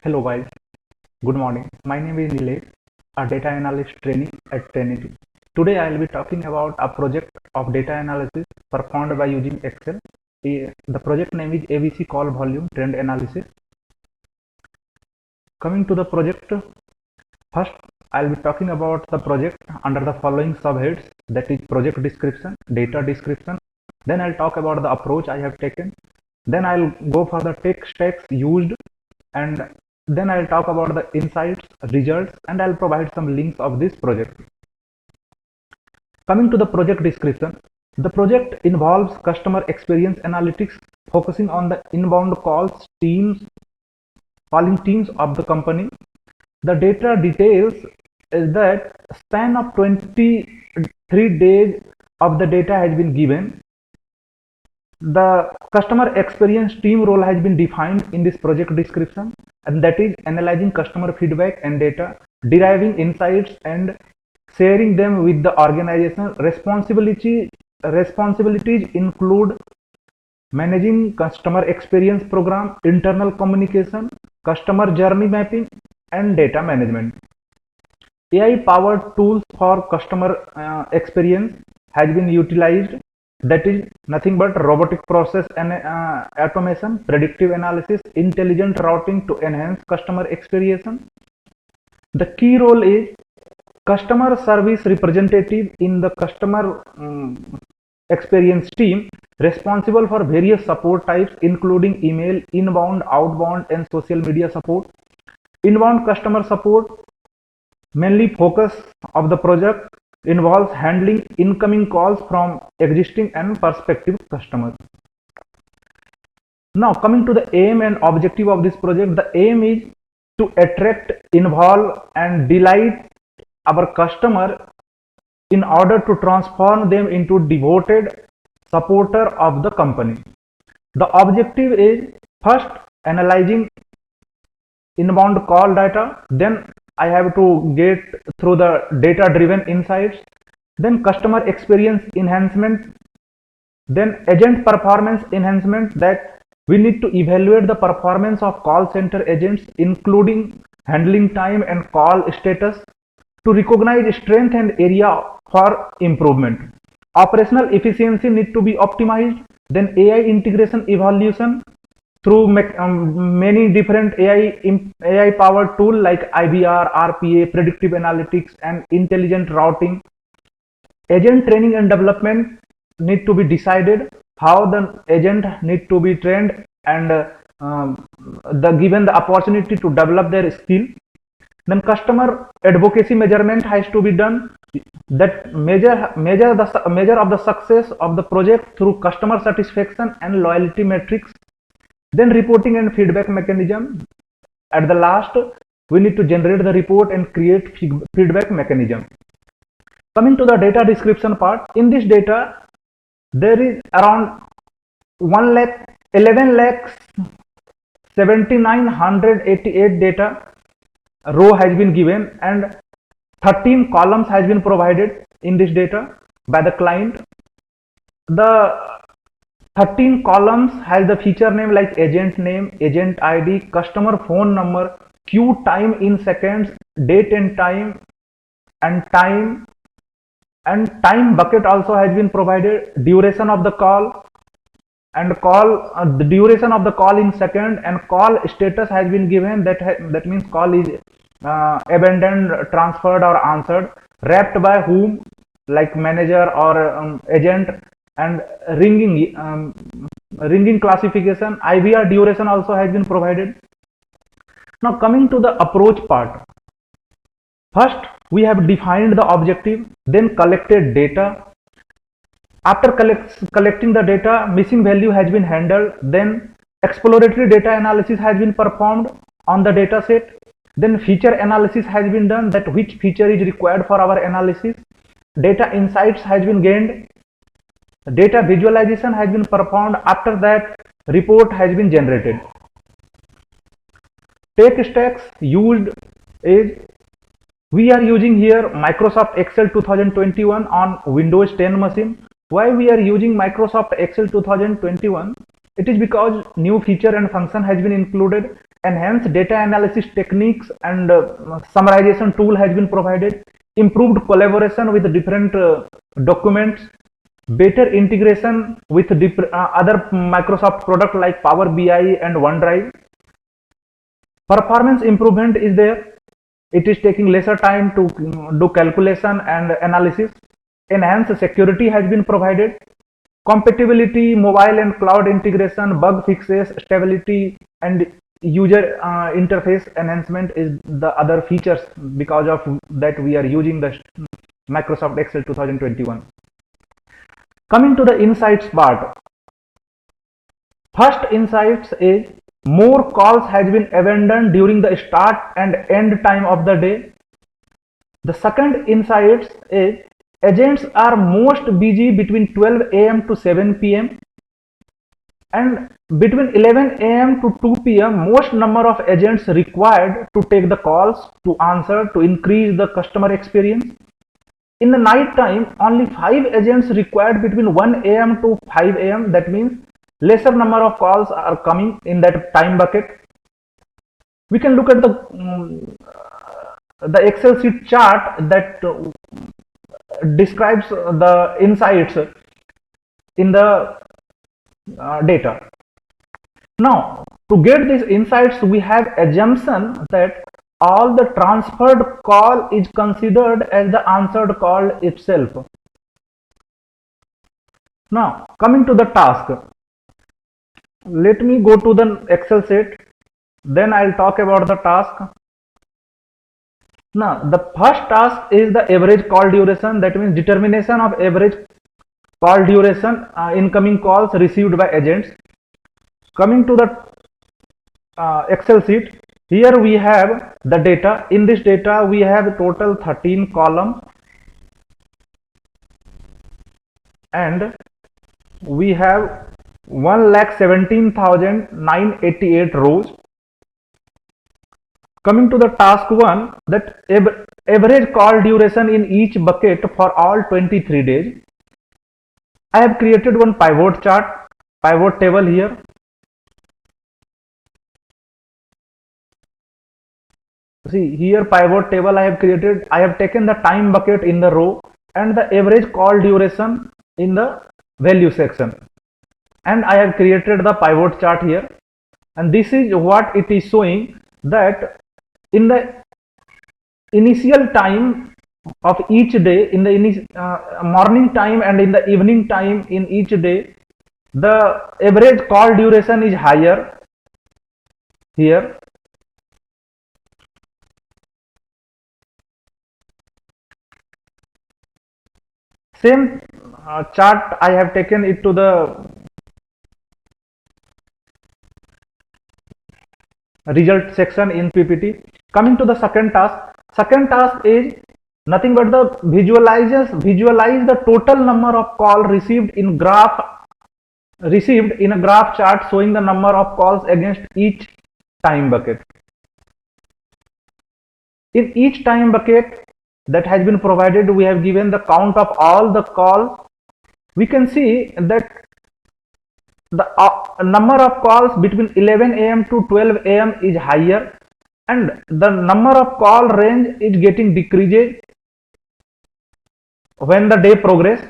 Hello guys, good morning. My name is Nilesh, a data analyst trainee at Trainity. Today I will be talking about a project of data analysis performed by using Excel. The project name is ABC Call Volume Trend Analysis. Coming to the project, first I will be talking about the project under the following subheads, that is project description, data description. Then I'll talk about the approach I have taken. Then I'll go for the tech stacks used, and then I'll talk about the insights, results, and I'll provide some links of this project. Coming to the project description, the project involves customer experience analytics focusing on the inbound calling teams of the company. The data details is that span of 23 days of the data has been given. The customer experience team role has been defined in this project description, and that is analyzing customer feedback and data, deriving insights and sharing them with the organization. Responsibilities include managing customer experience program, internal communication, customer journey mapping, and data management. AI powered tools for customer experience has been utilized, that is nothing but robotic process and automation, predictive analysis, intelligent routing to enhance customer experience. The key role is customer service representative in the customer experience team, responsible for various support types including email, inbound, outbound, and social media support. Inbound customer support, mainly focus of the project involves handling incoming calls from existing and prospective customers. Now coming to the aim and objective of this project, the aim is to attract, involve, and delight our customer in order to transform them into devoted supporter of the company. The objective is first analyzing inbound call data, then I have to get through the data driven insights, then customer experience enhancement, then agent performance enhancement, that we need to evaluate the performance of call center agents including handling time and call status to recognize strength and area for improvement. Operational efficiency need to be optimized, then AI integration evaluation through many different AI powered tools like IBR, RPA, predictive analytics, and intelligent routing. Agent training and development need to be decided, how the agent need to be trained and given the opportunity to develop their skill. Then customer advocacy measurement has to be done, that measure of the success of the project through customer satisfaction and loyalty metrics. Then reporting and feedback mechanism. At the last, we need to generate the report and create feedback mechanism. Coming to the data description part, in this data, there is around 11,79,88 data row has been given, and 13 columns has been provided in this data by the client. The 13 columns has the feature name like agent name, agent ID, customer phone number, queue time in seconds, date and time, and time bucket also has been provided, duration of the call, and the duration of the call in second, and call status has been given, that means call is abandoned, transferred, or answered, wrapped by whom, like manager or agent, and ringing classification. IVR duration also has been provided. Now coming to the approach part, first we have defined the objective, then collected data. After collecting the data, missing value has been handled, then exploratory data analysis has been performed on the data set, then feature analysis has been done, that which feature is required for our analysis, data insights has been gained, data visualization has been performed. After that, report has been generated. Tech stacks used is, we are using here Microsoft Excel 2021 on Windows 10 machine. Why we are using Microsoft Excel 2021? It is because new feature and function has been included, enhanced data analysis techniques and summarization tool has been provided, improved collaboration with different documents, better integration with other Microsoft products like Power BI and OneDrive. Performance improvement is there. It is taking lesser time to do calculation and analysis. Enhanced security has been provided. Compatibility, mobile and cloud integration, bug fixes, stability, and user interface enhancement is the other features. Because of that, we are using the Microsoft Excel 2021. Coming to the insights part. First insights is more calls has been abandoned during the start and end time of the day. The second insights is agents are most busy between 12 a.m. to 7 p.m. and between 11 a.m. to 2 p.m. most number of agents required to take the calls, to answer, to increase the customer experience. In the night time, only 5 agents required between 1 a.m. to 5 a.m. That means lesser number of calls are coming in that time bucket. We can look at the Excel sheet chart that describes the insights in the data. Now, to get these insights, we have assumption that all the transferred call is considered as the answered call itself. Now, coming to the task. Let me go to the Excel sheet, then I'll talk about the task. Now, the first task is the average call duration, that means determination of average call duration, incoming calls received by agents. Coming to the Excel sheet, here we have the data. In this data, we have total 13 columns and we have 1,17,988 rows. Coming to the task 1, that average call duration in each bucket for all 23 days. I have created one pivot chart, pivot table here. See here, pivot table I have created. I have taken the time bucket in the row and the average call duration in the value section. And I have created the pivot chart here, and this is what it is showing, that in the initial time of each day, in the morning time and in the evening time in each day, the average call duration is higher here. Same chart I have taken it to the result section in PPT. Coming to the second task. Second task is nothing but the visualize the total number of call received in a graph chart showing the number of calls against each time bucket. In each time bucket that has been provided, we have given the count of all the calls. We can see that the number of calls between 11 a.m. to 12 a.m. is higher, and the number of call range is getting decreased when the day progress.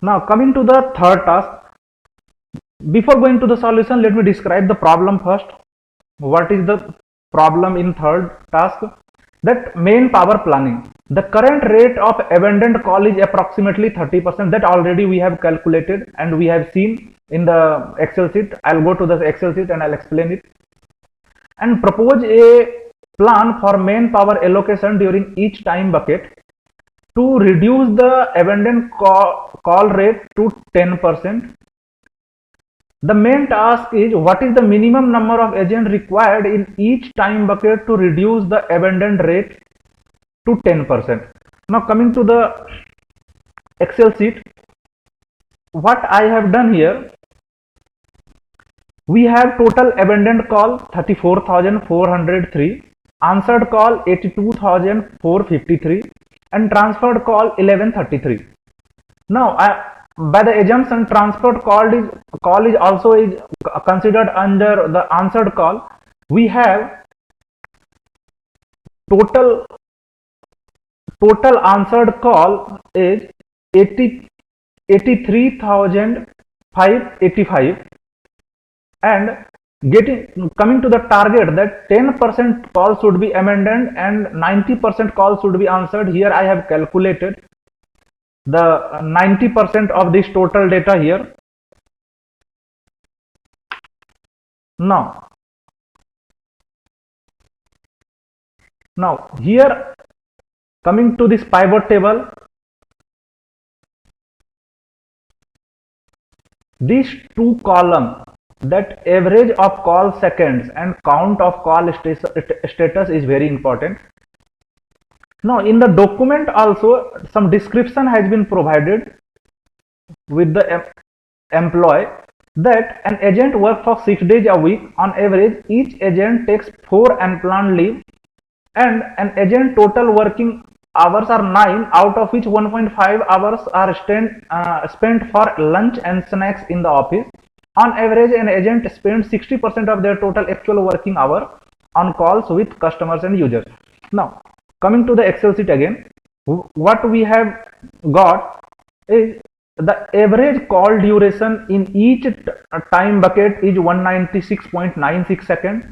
Now coming to the third task. Before going to the solution, let me describe the problem first. What is the problem in third task? That manpower planning. The current rate of abandoned call is approximately 30%. That already we have calculated and we have seen in the Excel sheet. I'll go to the Excel sheet and I'll explain it. And propose a plan for manpower allocation during each time bucket to reduce the abandoned call rate to 10%. The main task is what is the minimum number of agents required in each time bucket to reduce the abandoned rate to 10%. Now coming to the Excel sheet, what I have done here, we have total abandoned call 34,403, answered call 82,453 and transferred call 1133. Now by the assumption transport call is also is considered under the answered call. We have total answered call is 80 83,585, and coming to the target that 10% calls should be amended and 90% calls should be answered. Here I have calculated the 90% of this total data here. Now here, coming to this pivot table, these two columns, that average of call seconds and count of call status is very important. Now in the document also some description has been provided with the employee that an agent works for 6 days a week. On average, each agent takes 4 unplanned leave, and an agent total working hours are 9, out of which 1.5 hours are spent for lunch and snacks in the office. On average, an agent spends 60% of their total actual working hour on calls with customers and users. Now coming to the Excel sheet again, what we have got is the average call duration in each time bucket is 196.96 seconds.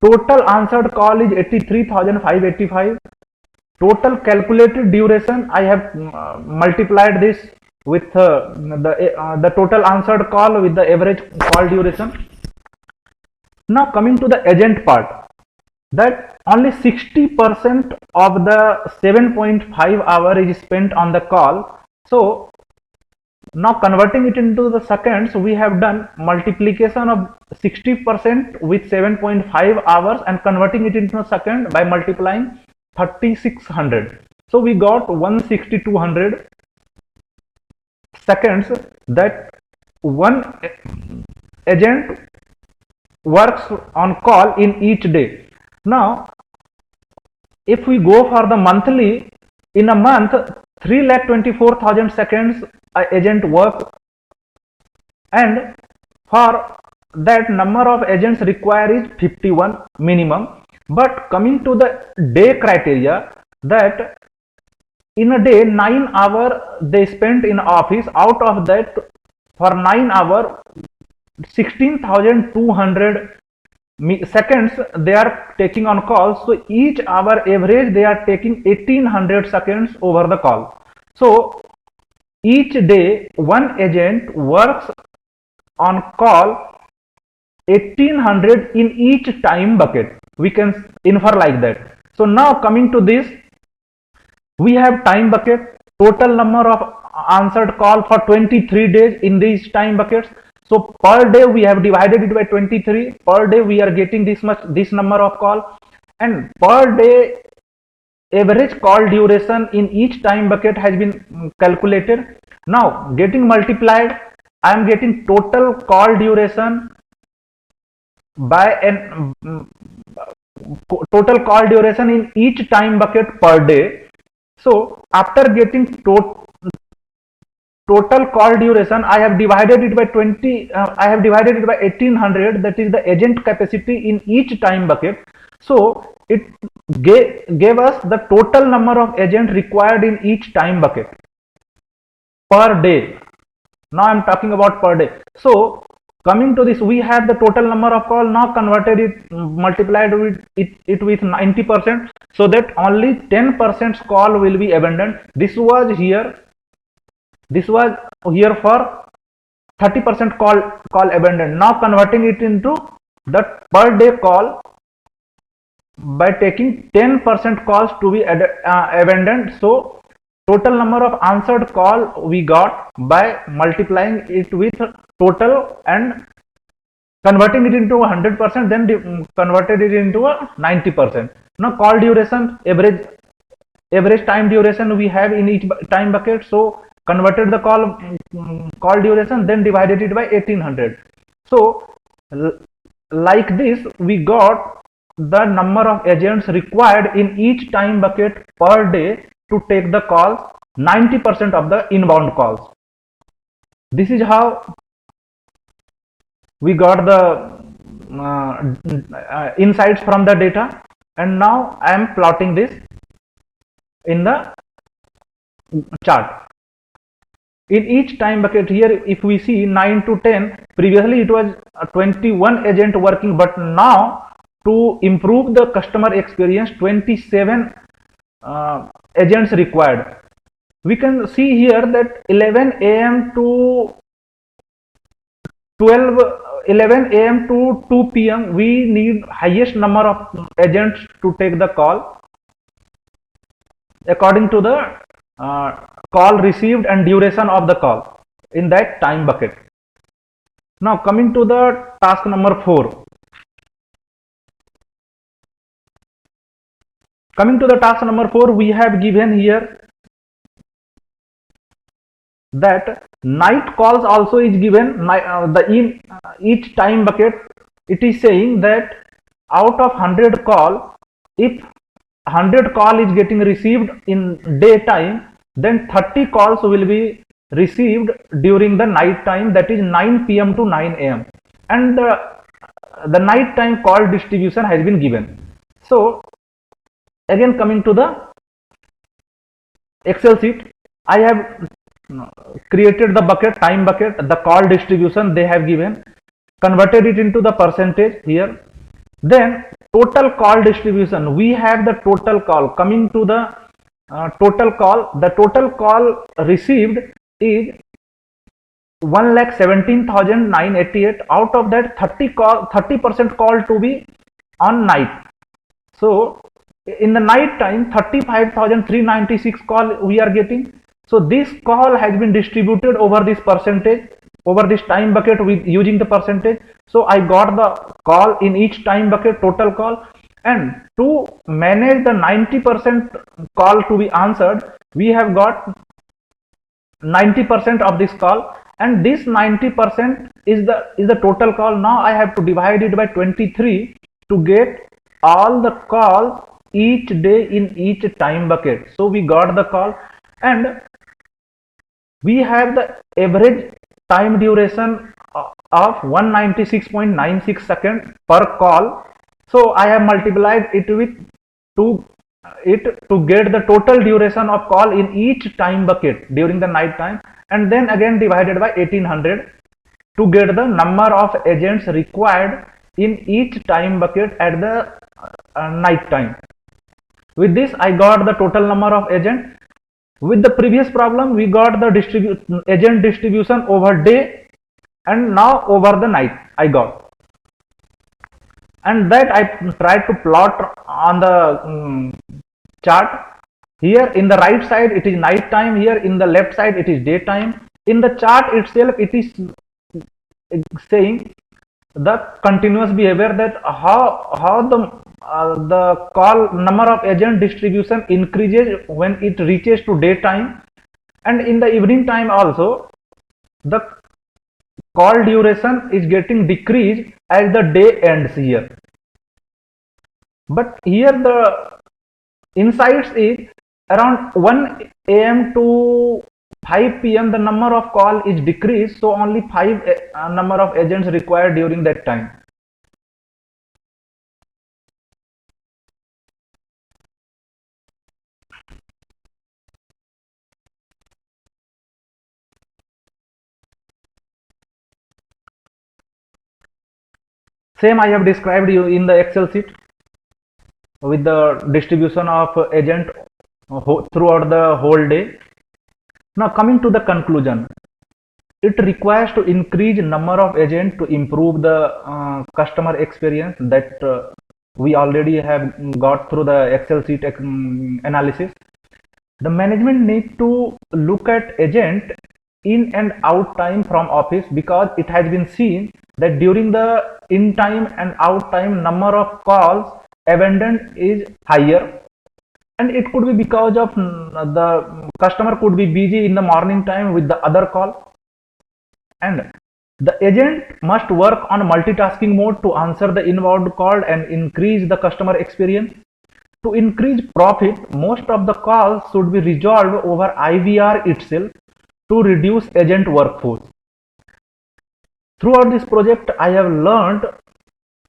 Total answered call is 83,585. Total calculated duration, I have multiplied this with the total answered call with the average call duration. Now coming to the agent part, that only 60% of the 7.5 hour is spent on the call. So now converting it into the seconds, we have done multiplication of 60% with 7.5 hours and converting it into a second by multiplying 3600. So we got 16200 seconds that one agent works on call in each day. Now if we go for the monthly, in a month 3,24,000 seconds agent work, and for that number of agents required is 51 minimum. But coming to the day criteria, that in a day 9 hours they spent in office, out of that for 9 hours 16,200 seconds they are taking on call. So each hour average they are taking 1800 seconds over the call. So each day one agent works on call 1800 in each time bucket. We can infer like that. So now coming to this, we have time bucket, total number of answered call for 23 days in these time buckets. So per day we have divided it by 23. Per day we are getting this number of call, and per day average call duration in each time bucket has been calculated. Now getting multiplied, I am getting total call duration by an total call duration in each time bucket per day. So after getting total call duration, I have divided it by 20. I have divided it by 1800. That is the agent capacity in each time bucket. So it gave us the total number of agents required in each time bucket per day. Now I am talking about per day. So coming to this, we have the total number of call. Now converted it, multiplied with it with 90%, so that only 10% call will be abandoned. This was here for 30% call abandoned. Now converting it into the per day call by taking 10% calls to be abandoned. So total number of answered call we got by multiplying it with total and converting it into 100%, then converted it into a 90%. Now call duration, average time duration we have in each time bucket. So converted the call duration, then divided it by 1800. So like this we got the number of agents required in each time bucket per day to take the calls, 90% of the inbound calls. This is how we got the insights from the data, and now I am plotting this in the chart. In each time bucket here, if we see 9 to 10, previously it was 21 agent working, but now to improve the customer experience, 27 agents required. We can see here that 11 a.m. to 11 a.m. to 2 p.m. we need highest number of agents to take the call according to the call received and duration of the call in that time bucket. Now coming to the task number 4. Coming to the task number 4, we have given here that night calls also is given. In each time bucket, it is saying that out of 100 call, if 100 call is getting received in daytime, then 30 calls will be received during the night time, that is 9 p.m. to 9 a.m. and the night time call distribution has been given. So again, coming to the Excel sheet, I have created the bucket, time bucket, the call distribution they have given, converted it into the percentage here. Then total call distribution, we have the total call. Coming to the total call, the total call received is 1,17,988. Out of that, 30% call to be on night. So in the night time, 35,396 call we are getting. So this call has been distributed over this percentage, over this time bucket with using the percentage. So I got the call in each time bucket, total call, and to manage the 90% call to be answered, we have got 90% of this call, and this 90% is the total call. Now I have to divide it by 23 to get all the calls each day in each time bucket. So we got the call, and we have the average time duration of 196.96 seconds per call. So I have multiplied it with to get the total duration of call in each time bucket during the night time, and then again divided by 1800 to get the number of agents required in each time bucket at the night time. With this I got the total number of agents. With the previous problem, we got the agent distribution over day, and now over the night I got, and that I tried to plot on the chart. Here in the right side it is night time, here in the left side it is daytime. In the chart itself it is saying the continuous behavior, that how the call number of agent distribution increases when it reaches to daytime, and in the evening time also the call duration is getting decreased as the day ends here. But here the insights is around 1 a.m. to 5 p.m. the number of call is decreased, so only 5 number of agents required during that time. Same I have described you in the Excel sheet with the distribution of agent throughout the whole day. Now coming to the conclusion, it requires to increase number of agents to improve the customer experience that we already have got through the Excel sheet analysis. The management need to look at agent in and out time from office, because it has been seen that during the in time and out time number of calls abandoned is higher, and it could be because of the customer could be busy in the morning time with the other call, and the agent must work on multitasking mode to answer the inbound call and increase the customer experience. To increase profit, most of the calls should be resolved over IVR itself to reduce agent workforce. Throughout this project, I have learned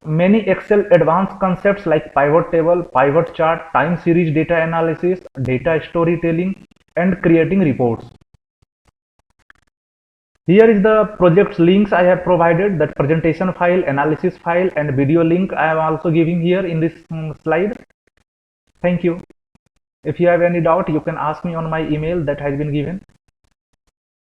many Excel advanced concepts like pivot table, pivot chart, time series data analysis, data storytelling, and creating reports. Here is the project links I have provided, that presentation file, analysis file, and video link I am also giving here in this slide. Thank you. If you have any doubt, you can ask me on my email that has been given.